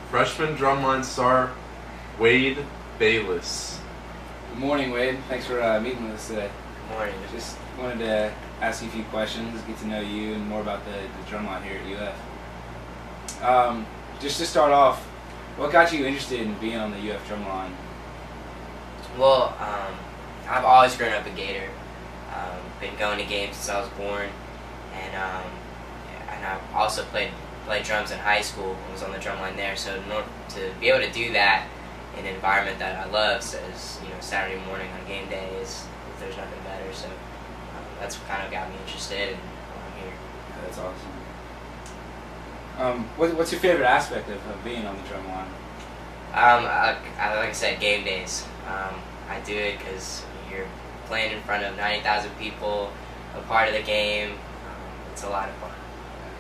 freshman drumline star Wade Bayless. Good morning, Wade. Thanks for meeting with us today. Good morning. Just wanted to ask you a few questions, get to know you and more about the drumline here at UF. Just to start off, what got you interested in being on the UF drumline? Well, I've always grown up a Gator. Been going to games since I was born, and I've also played drums in high school. I was on the drumline there, so in order to be able to do that in an environment that I love, so as Saturday morning on game day is there's nothing better. So that's what kind of got me interested, and I'm here. Yeah, that's awesome. What's your favorite aspect of being on the drumline? Like I said, game days. I do it because you're playing in front of 90,000 people, a part of the game. It's a lot of fun.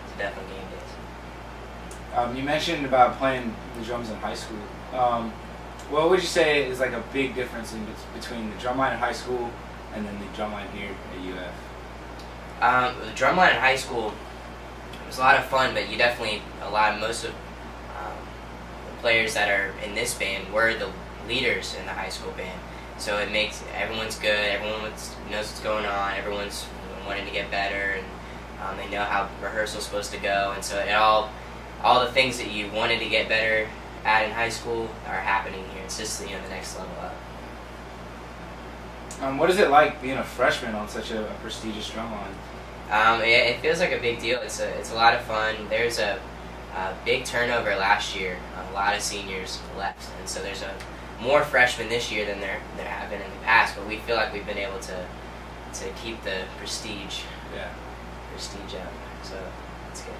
It's definitely game days. You mentioned about playing the drums in high school. What would you say is like a big difference between the drumline in high school and then the drumline here at UF? The drumline in high school was a lot of fun, but most of the players that are in this band were the leaders in the high school band. So it makes everyone's good. Everyone knows what's going on. Everyone's wanting to get better, and they know how rehearsal's supposed to go. And so all the things that you wanted to get better at in high school are happening here. It's just the next level up. What is it like being a freshman on such a prestigious drumline? It feels like a big deal. It's a lot of fun. There's a big turnover last year. A lot of seniors left, and so there's more freshmen this year than there have been in the past. But we feel like we've been able to keep the prestige up. So it's good.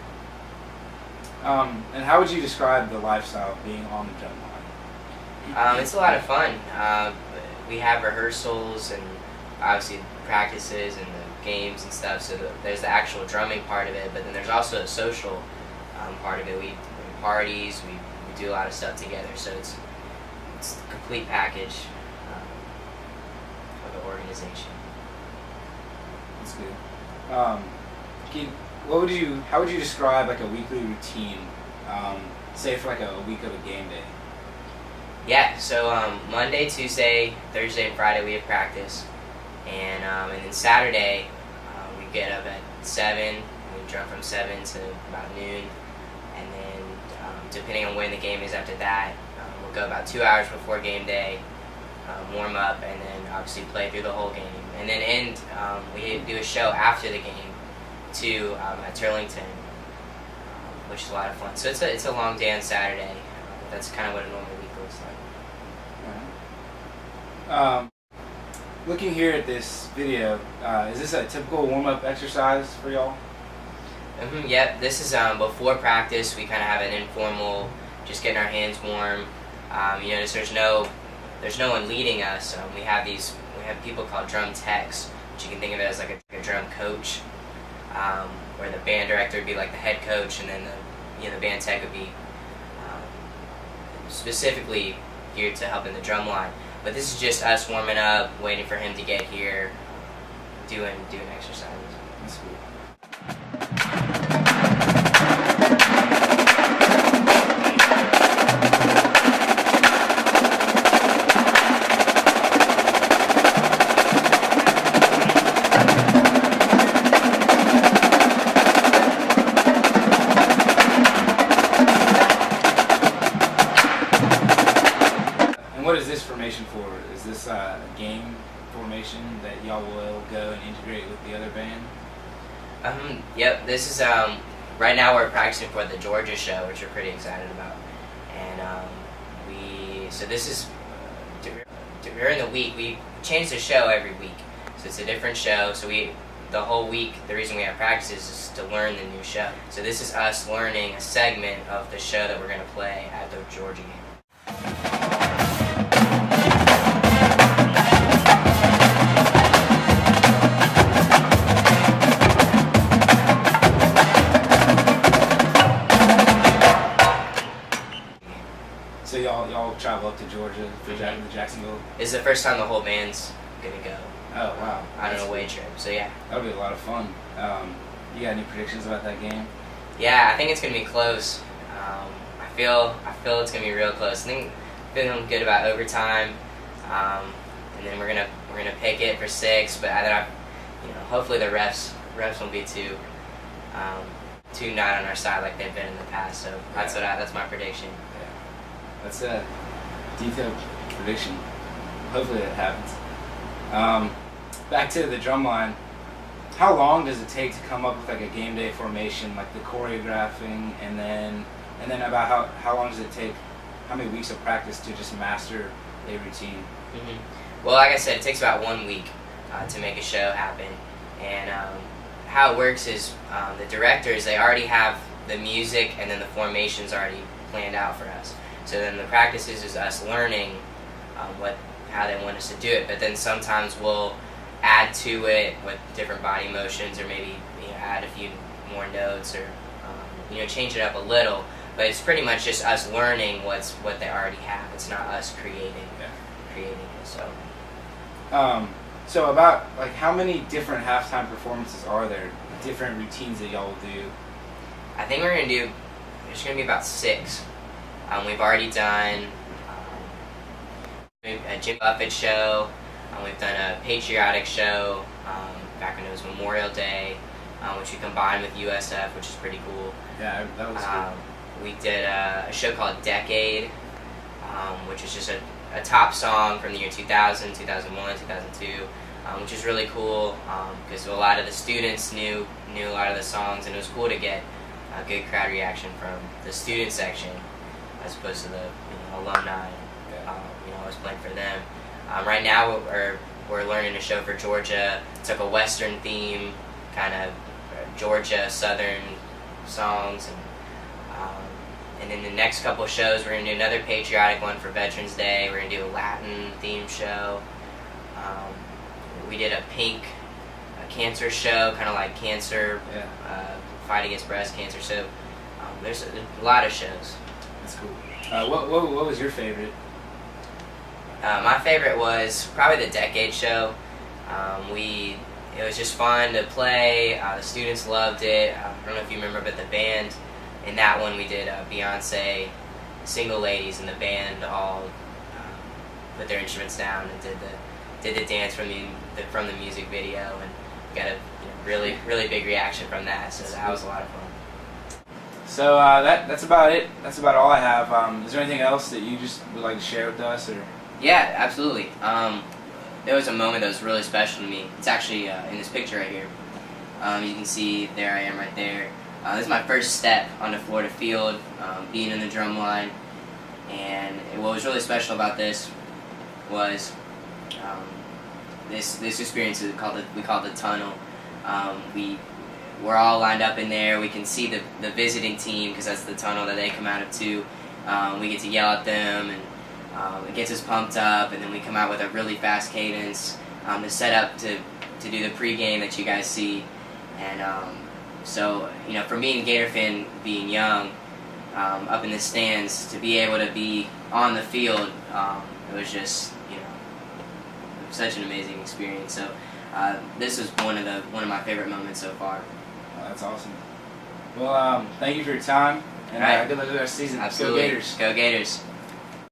And how would you describe the lifestyle of being on the drumline? It's a lot of fun. We have rehearsals and obviously practices and the games and stuff. So there's the actual drumming part of it, but then there's also a social part of it. We parties, we do a lot of stuff together. So it's the complete package of the organization. That's good. How would you describe like a weekly routine, say for like a week of a game day? Yeah, so Monday, Tuesday, Thursday, and Friday we have practice, and then Saturday we get up at 7, and we drum from 7 to about noon, and then depending on when the game is after that, we'll go about 2 hours before game day, warm up, and then obviously play through the whole game, and then we do a show after the game too at Turlington, which is a lot of fun. So it's a long day on Saturday. That's kind of what a normal week looks like. Looking here at this video, is this a typical warm-up exercise for y'all? Yep, this is before practice. We kind of have an informal, just getting our hands warm. There's no one leading us. We have people called drum techs, which you can think of it as like a drum coach, where the band director would be like the head coach, and then the band tech would be specifically geared to help in the drum line. But this is just us warming up, waiting for him to get here, doing exercises. That's cool. What is this formation for? Is this a game formation that y'all will go and integrate with the other band? Yep, this is, right now we're practicing for the Georgia show, which we're pretty excited about. And so this is, during the week, we change the show every week. So it's a different show, so the whole week, the reason we have practices is to learn the new show. So this is us learning a segment of the show that we're going to play at the Georgia game. So y'all travel up to Georgia for Jacksonville? This is the first time the whole band's gonna go. Oh wow! On an away trip. So yeah. That'll be a lot of fun. You got any predictions about that game? Yeah, I think it's gonna be close. I feel it's gonna be real close. I think feeling good about overtime, and then we're gonna pick it for 6. But hopefully the refs won't be too not on our side like they've been in the past. So that's my prediction. Yeah. That's a detailed prediction. Hopefully that happens. Back to the Drumline. How long does it take to come up with like a game day formation, like the choreographing, and then about how long does it take? How many weeks of practice to just master a routine? Mm-hmm. Well, like I said, it takes about 1 week to make a show happen, and how it works is the directors, they already have the music and then the formations already planned out for us. So then the practices is us learning how they want us to do it, but then sometimes we'll add to it with different body motions, or maybe add a few more notes, or change it up a little. But it's pretty much just us learning what they already have. It's not us creating it. So about like how many different halftime performances are there? Different routines that y'all will do? I think there's gonna be about 6. We've already done a Jim Buffett show. We've done a patriotic show back when it was Memorial Day, which we combined with USF, which is pretty cool. Yeah, that was cool. We did a show called Decade, which is just a top song from the year 2000, 2001, 2002, which is really cool because a lot of the students knew a lot of the songs, and it was cool to get a good crowd reaction from the student section as opposed to the alumni. Always playing for them. Right now we're learning a show for Georgia. It's like a Western theme, kind of Georgia Southern songs, and then the next couple of shows we're gonna do another patriotic one for Veterans Day. We're gonna do a Latin themed show. We did a pink cancer show, kind of like cancer, fight against breast cancer. So there's a lot of shows. That's cool. What was your favorite? My favorite was probably the Decade show. It was just fun to play. The students loved it. I don't know if you remember, but the band in that one we did Beyonce, Single Ladies, and the band all put their instruments down and did the dance from the music video, and got a really big reaction from that. So that was a lot of fun. So that's about it. That's about all I have. Is there anything else that you just would like to share with us, or? Yeah, absolutely. There was a moment that was really special to me. It's actually in this picture right here. You can see there I am right there. This is my first step on the Florida field, being in the Drumline. And what was really special about this was this experience we call the tunnel. We're all lined up in there. We can see the visiting team, because that's the tunnel that they come out of too. We get to yell at them, and it gets us pumped up, and then we come out with a really fast cadence to set up to do the pregame that you guys see. And so for me and Gator fan being young, up in the stands, to be able to be on the field, it was just such an amazing experience. So this was one of my favorite moments so far. Oh, that's awesome. Well, thank you for your time, and right. good luck with the rest of the season. Absolutely. Go Gators. Go Gators.